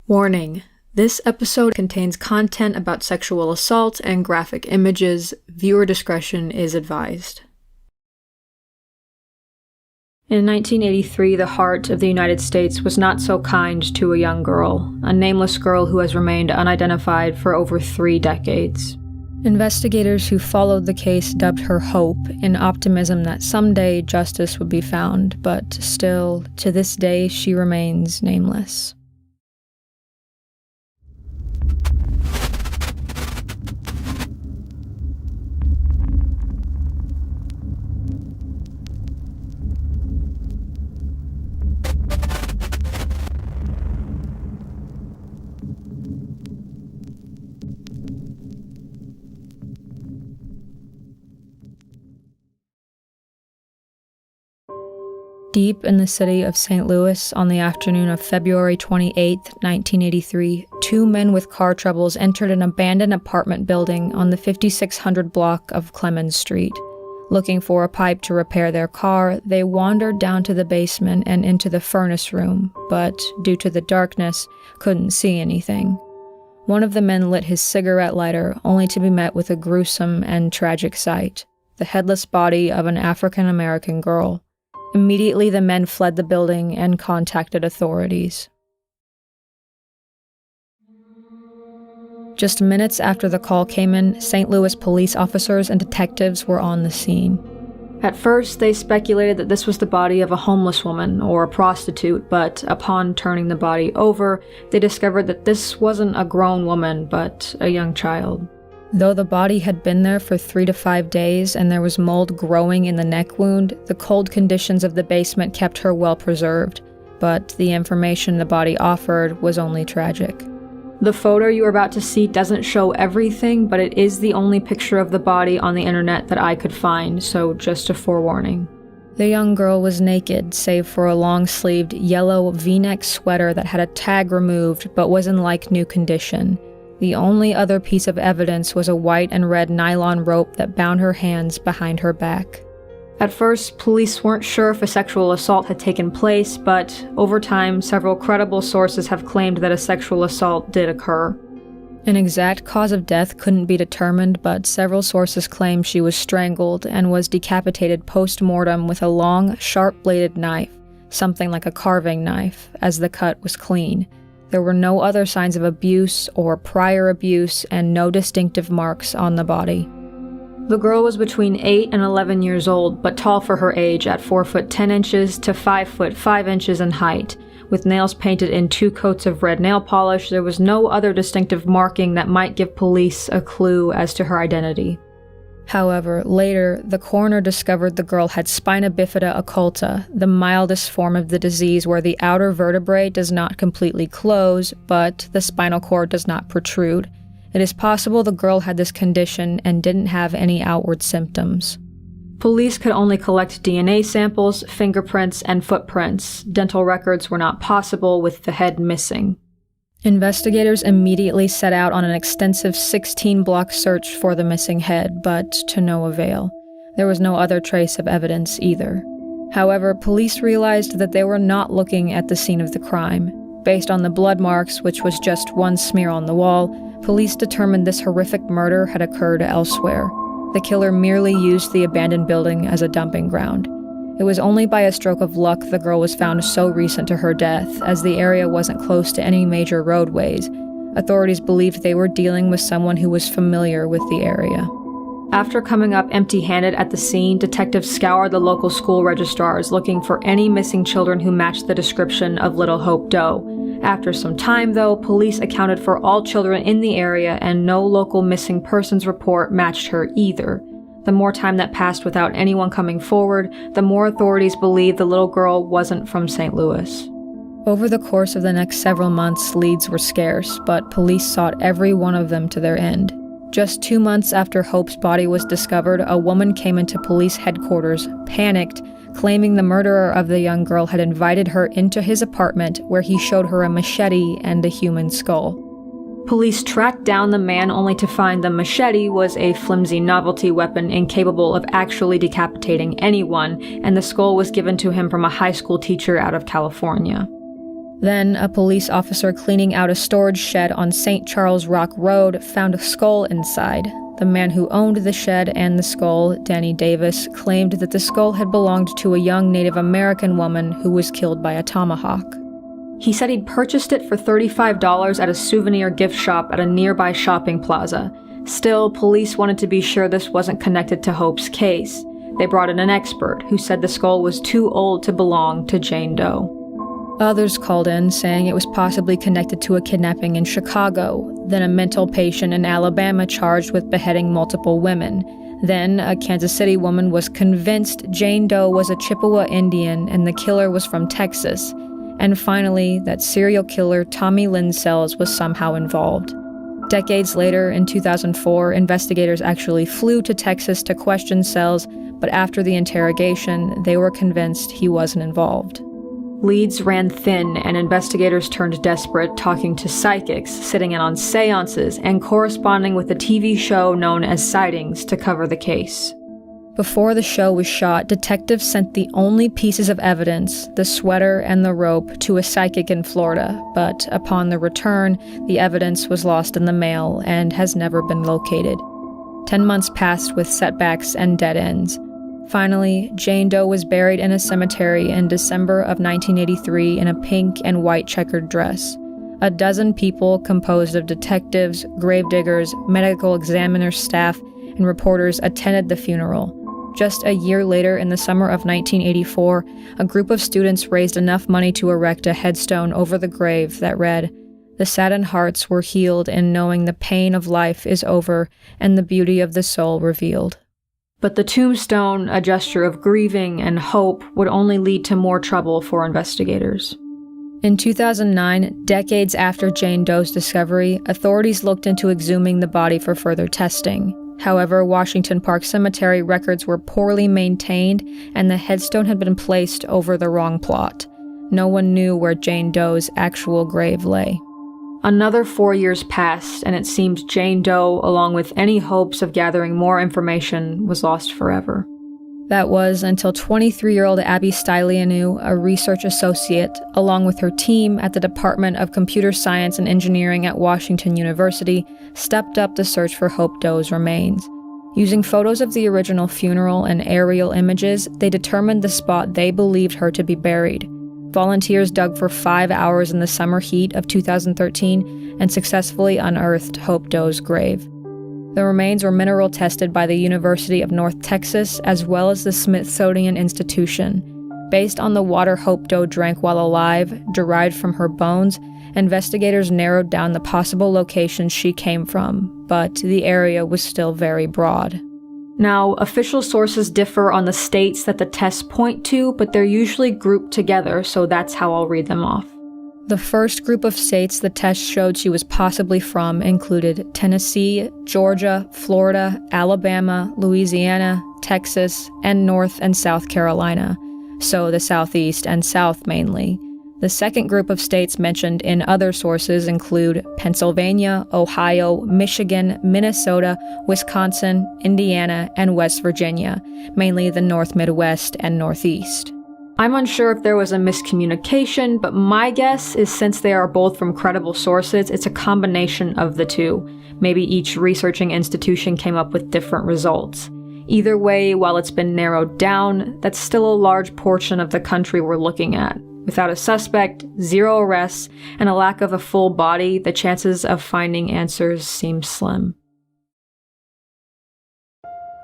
Warning: this episode contains content about sexual assault and graphic images. Viewer discretion is advised. In 1983, the heart of the United States was not so kind to a young girl, a nameless girl who has remained unidentified for over 3 decades. Investigators who followed the case dubbed her Hope, in optimism that someday justice would be found, but still, to this day, she remains nameless. Deep in the city of St. Louis, on the afternoon of February 28, 1983, 2 men with car troubles entered an abandoned apartment building on the 5600 block of Clemens Street. Looking for a pipe to repair their car, they wandered down to the basement and into the furnace room, but, due to the darkness, couldn't see anything. One of the men lit his cigarette lighter, only to be met with a gruesome and tragic sight: the headless body of an African-American girl. Immediately, the men fled the building and contacted authorities. Just minutes after the call came in, St. Louis police officers and detectives were on the scene. At first, they speculated that this was the body of a homeless woman or a prostitute, but upon turning the body over, they discovered that this wasn't a grown woman, but a young child. Though the body had been there for 3 to 5 days and there was mold growing in the neck wound, the cold conditions of the basement kept her well preserved, but the information the body offered was only tragic. The photo you are about to see doesn't show everything, but it is the only picture of the body on the internet that I could find, so just a forewarning. The young girl was naked, save for a long-sleeved yellow V-neck sweater that had a tag removed but was in like-new condition. The only other piece of evidence was a white and red nylon rope that bound her hands behind her back. At first, police weren't sure if a sexual assault had taken place, but over time, several credible sources have claimed that a sexual assault did occur. An exact cause of death couldn't be determined, but several sources claim she was strangled and was decapitated post-mortem with a long, sharp-bladed knife, something like a carving knife, as the cut was clean. There were no other signs of abuse or prior abuse and no distinctive marks on the body. The girl was between 8 and 11 years old, but tall for her age at 4 foot 10 inches to 5 foot 5 inches in height. With nails painted in 2 coats of red nail polish, there was no other distinctive marking that might give police a clue as to her identity. However, later, the coroner discovered the girl had spina bifida occulta, the mildest form of the disease where the outer vertebrae does not completely close, but the spinal cord does not protrude. It is possible the girl had this condition and didn't have any outward symptoms. Police could only collect DNA samples, fingerprints, and footprints. Dental records were not possible with the head missing. Investigators immediately set out on an extensive 16-block search for the missing head, but to no avail. There was no other trace of evidence either. However, police realized that they were not looking at the scene of the crime. Based on the blood marks, which was just one smear on the wall, police determined this horrific murder had occurred elsewhere. The killer merely used the abandoned building as a dumping ground. It was only by a stroke of luck the girl was found so recent to her death, as the area wasn't close to any major roadways. Authorities believed they were dealing with someone who was familiar with the area. After coming up empty-handed at the scene, detectives scoured the local school registrars looking for any missing children who matched the description of Little Hope Doe. After some time, though, police accounted for all children in the area and no local missing persons report matched her either. The more time that passed without anyone coming forward, the more authorities believed the little girl wasn't from St. Louis. Over the course of the next several months, leads were scarce, but police sought every one of them to their end. Just 2 months after Hope's body was discovered, a woman came into police headquarters, panicked, claiming the murderer of the young girl had invited her into his apartment where he showed her a machete and a human skull. Police tracked down the man only to find the machete was a flimsy novelty weapon incapable of actually decapitating anyone, and the skull was given to him from a high school teacher out of California. Then, a police officer cleaning out a storage shed on St. Charles Rock Road found a skull inside. The man who owned the shed and the skull, Danny Davis, claimed that the skull had belonged to a young Native American woman who was killed by a tomahawk. He said he'd purchased it for $35 at a souvenir gift shop at a nearby shopping plaza. Still, police wanted to be sure this wasn't connected to Hope's case. They brought in an expert who said the skull was too old to belong to Jane Doe. Others called in, saying it was possibly connected to a kidnapping in Chicago, then a mental patient in Alabama charged with beheading multiple women. Then, a Kansas City woman was convinced Jane Doe was a Chippewa Indian and the killer was from Texas. And finally, that serial killer Tommy Lynn Sells was somehow involved. Decades later, in 2004, investigators actually flew to Texas to question Sells, but after the interrogation, they were convinced he wasn't involved. Leads ran thin, and investigators turned desperate, talking to psychics, sitting in on seances, and corresponding with a TV show known as Sightings to cover the case. Before the show was shot, detectives sent the only pieces of evidence, the sweater and the rope, to a psychic in Florida, but upon the return, the evidence was lost in the mail and has never been located. 10 months passed with setbacks and dead ends. Finally, Jane Doe was buried in a cemetery in December of 1983 in a pink and white checkered dress. A dozen people composed of detectives, gravediggers, medical examiner staff, and reporters attended the funeral. Just a year later, in the summer of 1984, a group of students raised enough money to erect a headstone over the grave that read, "The saddened hearts were healed in knowing the pain of life is over and the beauty of the soul revealed." But the tombstone, a gesture of grieving and hope, would only lead to more trouble for investigators. In 2009, decades after Jane Doe's discovery, authorities looked into exhuming the body for further testing. However, Washington Park Cemetery records were poorly maintained, and the headstone had been placed over the wrong plot. No one knew where Jane Doe's actual grave lay. Another 4 years passed, and it seemed Jane Doe, along with any hopes of gathering more information, was lost forever. That was until 23-year-old Abby Stylianou, a research associate, along with her team at the Department of Computer Science and Engineering at Washington University, stepped up the search for Hope Doe's remains. Using photos of the original funeral and aerial images, they determined the spot they believed her to be buried. Volunteers dug for 5 hours in the summer heat of 2013 and successfully unearthed Hope Doe's grave. The remains were mineral tested by the University of North Texas as well as the Smithsonian Institution. Based on the water Hope Doe drank while alive, derived from her bones, investigators narrowed down the possible locations she came from, but the area was still very broad. Now, official sources differ on the states that the tests point to, but they're usually grouped together, so that's how I'll read them off. The first group of states the test showed she was possibly from included Tennessee, Georgia, Florida, Alabama, Louisiana, Texas, and North and South Carolina, so the Southeast and South mainly. The second group of states mentioned in other sources include Pennsylvania, Ohio, Michigan, Minnesota, Wisconsin, Indiana, and West Virginia, mainly the North Midwest and Northeast. I'm unsure if there was a miscommunication, but my guess is since they are both from credible sources, it's a combination of the two. Maybe each researching institution came up with different results. Either way, while it's been narrowed down, that's still a large portion of the country we're looking at. Without a suspect, 0 arrests, and a lack of a full body, the chances of finding answers seem slim.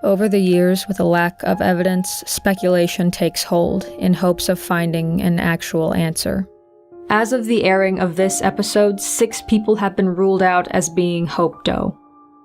Over the years, with a lack of evidence, speculation takes hold in hopes of finding an actual answer. As of the airing of this episode, 6 people have been ruled out as being Hope Doe.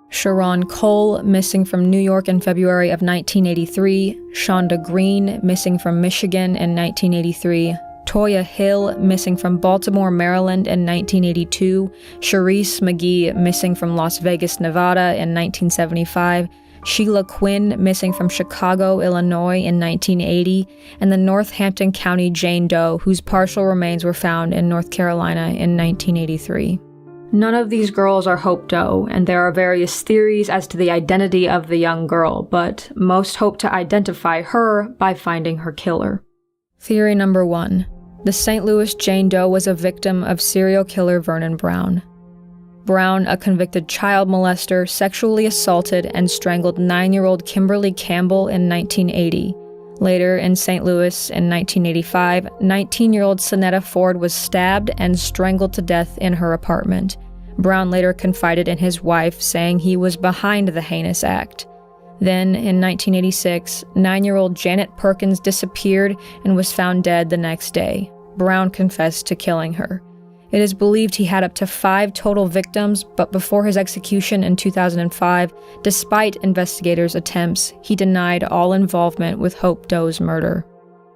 Sharon Cole, missing from New York in February of 1983, Shonda Green, missing from Michigan in 1983, Toya Hill, missing from Baltimore, Maryland in 1982, Sharice McGee, missing from Las Vegas, Nevada in 1975, Sheila Quinn, missing from Chicago, Illinois in 1980, and the Northampton County Jane Doe, whose partial remains were found in North Carolina in 1983. None of these girls are Hope Doe, and there are various theories as to the identity of the young girl, but most hope to identify her by finding her killer. Theory number 1. The St. Louis Jane Doe was a victim of serial killer Vernon Brown. Brown, a convicted child molester, sexually assaulted and strangled 9-year-old Kimberly Campbell in 1980. Later, in St. Louis in 1985, 19-year-old Sonetta Ford was stabbed and strangled to death in her apartment. Brown later confided in his wife, saying he was behind the heinous act. Then, in 1986, 9-year-old Janet Perkins disappeared and was found dead the next day. Brown confessed to killing her. It is believed he had up to 5 total victims, but before his execution in 2005, despite investigators' attempts, he denied all involvement with Hope Doe's murder.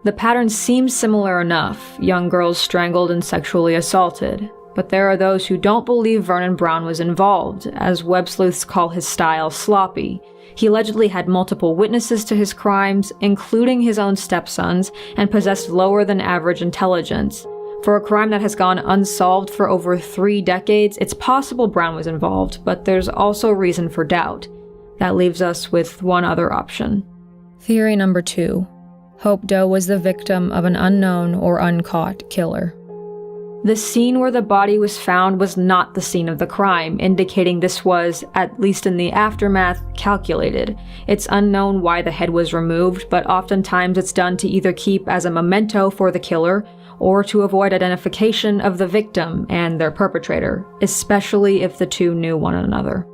The pattern seems similar enough: young girls strangled and sexually assaulted. But there are those who don't believe Vernon Brown was involved, as web sleuths call his style sloppy. He allegedly had multiple witnesses to his crimes, including his own stepsons, and possessed lower than average intelligence. For a crime that has gone unsolved for over 3 decades, it's possible Brown was involved, but there's also reason for doubt. That leaves us with one other option. Theory number 2. Hope Doe was the victim of an unknown or uncaught killer. The scene where the body was found was not the scene of the crime, indicating this was, at least in the aftermath, calculated. It's unknown why the head was removed, but oftentimes it's done to either keep as a memento for the killer, or to avoid identification of the victim and their perpetrator, especially if the two knew one another.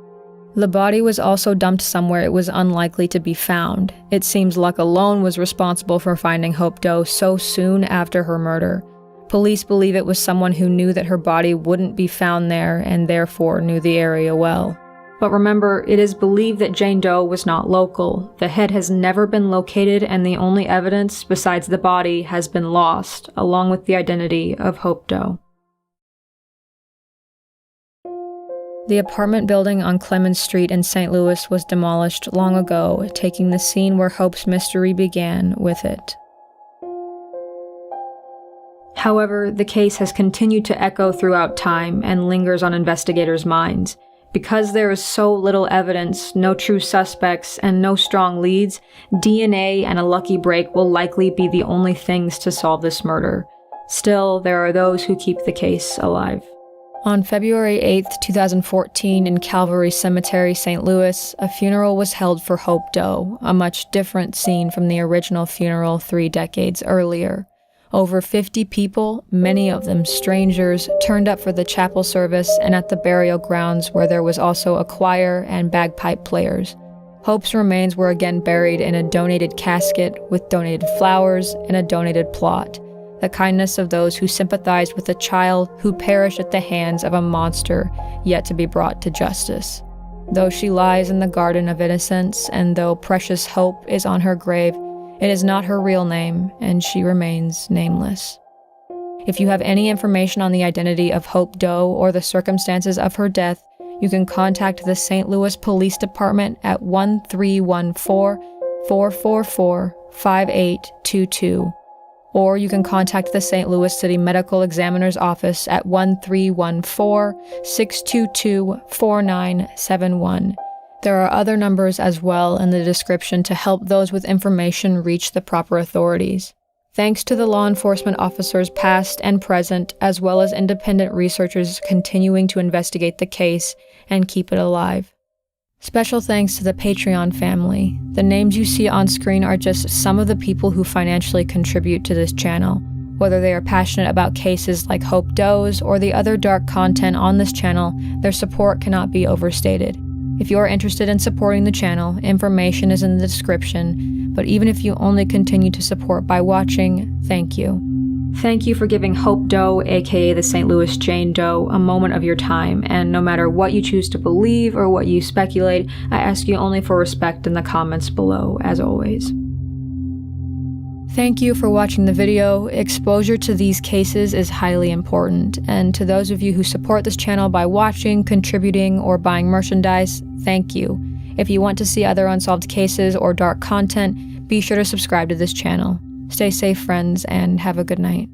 The body was also dumped somewhere it was unlikely to be found. It seems luck alone was responsible for finding Hope Doe so soon after her murder. Police believe it was someone who knew that her body wouldn't be found there and therefore knew the area well. But remember, it is believed that Jane Doe was not local. The head has never been located, and the only evidence besides the body has been lost, along with the identity of Hope Doe. The apartment building on Clemens Street in St. Louis was demolished long ago, taking the scene where Hope's mystery began with it. However, the case has continued to echo throughout time and lingers on investigators' minds. Because there is so little evidence, no true suspects, and no strong leads, DNA and a lucky break will likely be the only things to solve this murder. Still, there are those who keep the case alive. On February 8, 2014, in Calvary Cemetery, St. Louis, a funeral was held for Hope Doe, a much different scene from the original funeral 3 decades earlier. Over 50 people, many of them strangers, turned up for the chapel service and at the burial grounds, where there was also a choir and bagpipe players. Hope's remains were again buried in a donated casket with donated flowers and a donated plot, the kindness of those who sympathized with a child who perished at the hands of a monster yet to be brought to justice. Though she lies in the Garden of Innocence, and though precious hope is on her grave, it is not her real name, and she remains nameless. If you have any information on the identity of Hope Doe or the circumstances of her death, you can contact the St. Louis Police Department at 1-314-444-5822, or you can contact the St. Louis City Medical Examiner's Office at 1-314-622-4971. There are other numbers as well in the description to help those with information reach the proper authorities. Thanks to the law enforcement officers past and present, as well as independent researchers continuing to investigate the case and keep it alive. Special thanks to the Patreon family. The names you see on screen are just some of the people who financially contribute to this channel. Whether they are passionate about cases like Hope Doe's or the other dark content on this channel, their support cannot be overstated. If you are interested in supporting the channel, information is in the description, but even if you only continue to support by watching, thank you. Thank you for giving Hope Doe, aka the St. Louis Jane Doe, a moment of your time, and no matter what you choose to believe or what you speculate, I ask you only for respect in the comments below, as always. Thank you for watching the video. Exposure to these cases is highly important, and to those of you who support this channel by watching, contributing, or buying merchandise, thank you. If you want to see other unsolved cases or dark content, be sure to subscribe to this channel. Stay safe, friends, and have a good night.